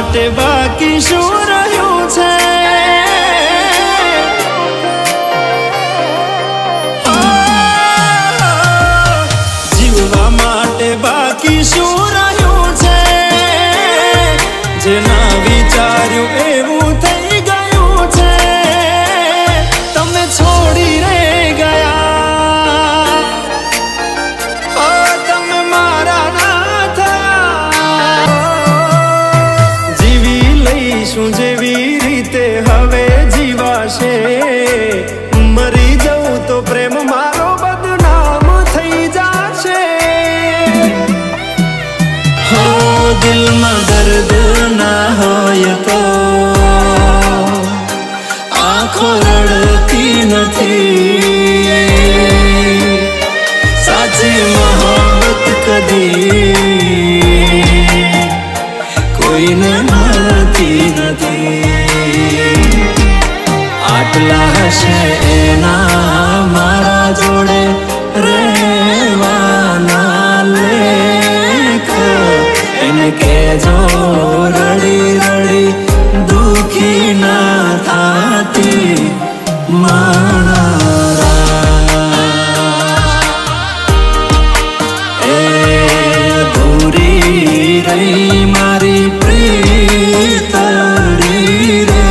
માટે બાકી શું રહ્યું છે? જીવવા માટે બાકી શું રહ્યું છે? જેના વિચાર્યું એવું થઈ ગયું છે. તમે છોડી રે ગયા, તમે મારા ના થયા. જીવી લઈશું જેવી રીતે હવે જીવાશે. મરી જવું તો પ્રેમ મારો બદનામ થઈ જશે. હો દિલમાં દર્દ ના હોય તો આંખો રડતી નથી. સાચી મોહબ્બત કદી કોઈને મળતી નથી. આટલા હશે એના મારા જોડે રહેવાના લેખ. એને કહેજો રડી રડી દુખી ના થાતી મારા. એ અધૂરી રહી મારી પ્રીતડી રે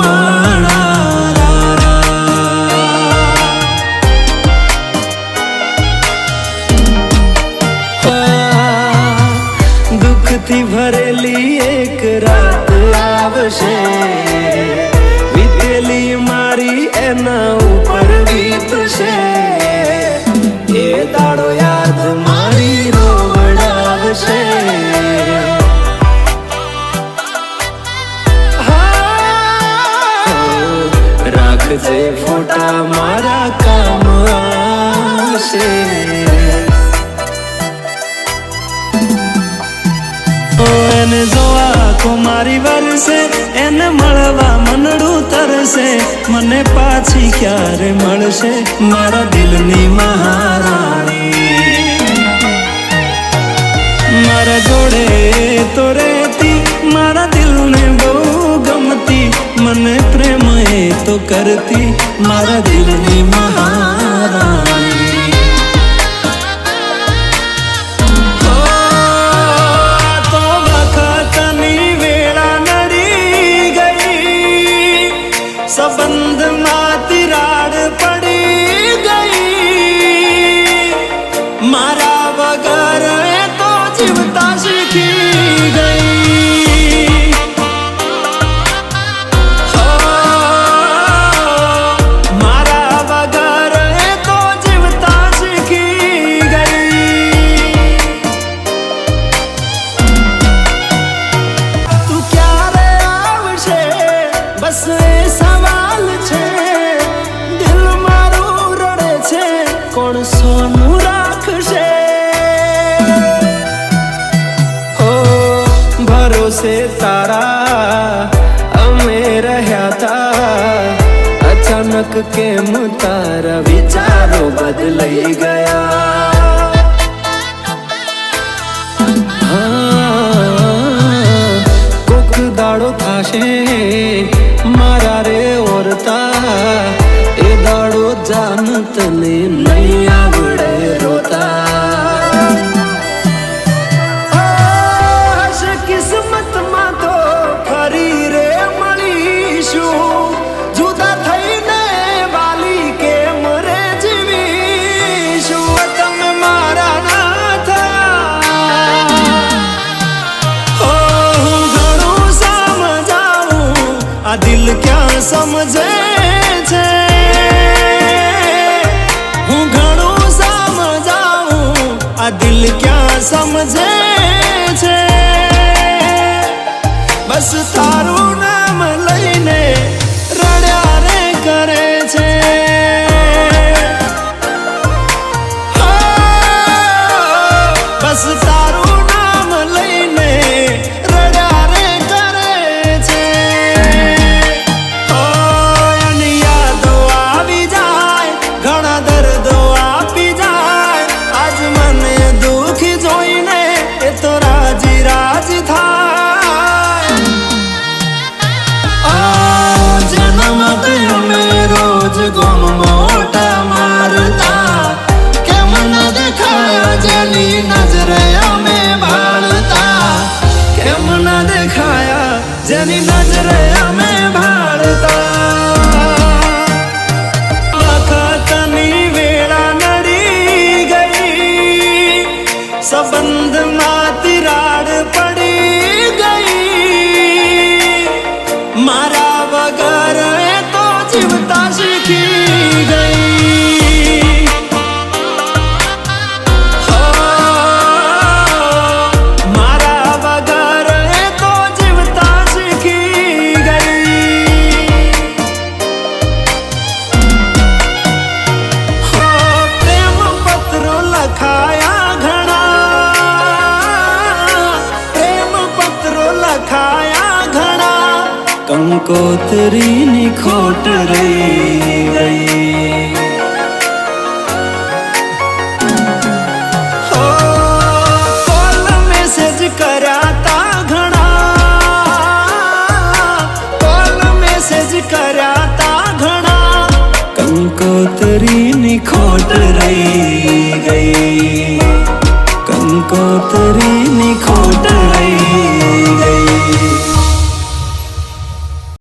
મારા. દુઃખથી ભરેલી એક રાત આવશે. વીતેલી મારી એના ઉપર વીતશે. એ દાડો યાદ મારી રોવડાવશે. રાખજે ફોટા મારા કામ આવશે. એને જોવા કુમારી વરસે, એને મળવા મનડું તરસે. મને પાછી ક્યારે મળશે મારા દિલની મહારાણી? મારા જોડે તો રહેતી, મારા દિલને બહુ ગમતી. મને પ્રેમ એ તો કરતી મારા દિલની મહારાણી. સંબંધમાં તિરાડ પડી ગઈ. મારા વગર એ તો જીવતા શીખી ગઈ. મારા વગર એ તો જીવતા શીખી ગઈ. તું ક્યારે આવશે બસ એ સવાલ છે. દિલ મારું રડે છે, કોણ સોનું રાખશે? હો ભરોસે તારા અમે રહ્યા તા. અચાનક કેમ તારા વિચારો બદલાઈ ગયા? કોક દાડો થાશે મારા રે ઓરતા. એ દાડો જાન તને નહીં આવડે રોતા. હશે કિસ્મતમાં તો ફરી રે મળીશું. જુદા થઈને વાલી કેમ રે જીવીશું? તમે મારા ના થયા. હું ઘણું સમજાવું, આ દિલ ક્યાં સમજે છે? હું ઘણું સમજાવું, આ દિલ ક્યાં સમજે છે? બસ તારું નામ લઈને રડ્યા રે કરે છે. બસ તારું નામ લઈને રડ્યા રે કરે છે. યાદો આવી જાય, ઘણા દર્દો આપી જાય. આજ મને દુઃખી જોઈને એ તો રાજી રાજી થાય. કંકોત્રીની ખોટ રહી ગઈ. હો કોલ મેસેજ કર્યા તા ઘણા, કોલ મેસેજ કર્યા તા ઘણા, કંકોત્રીની ખોટ રહી ગઈ. કંકોત્રીની ખોટ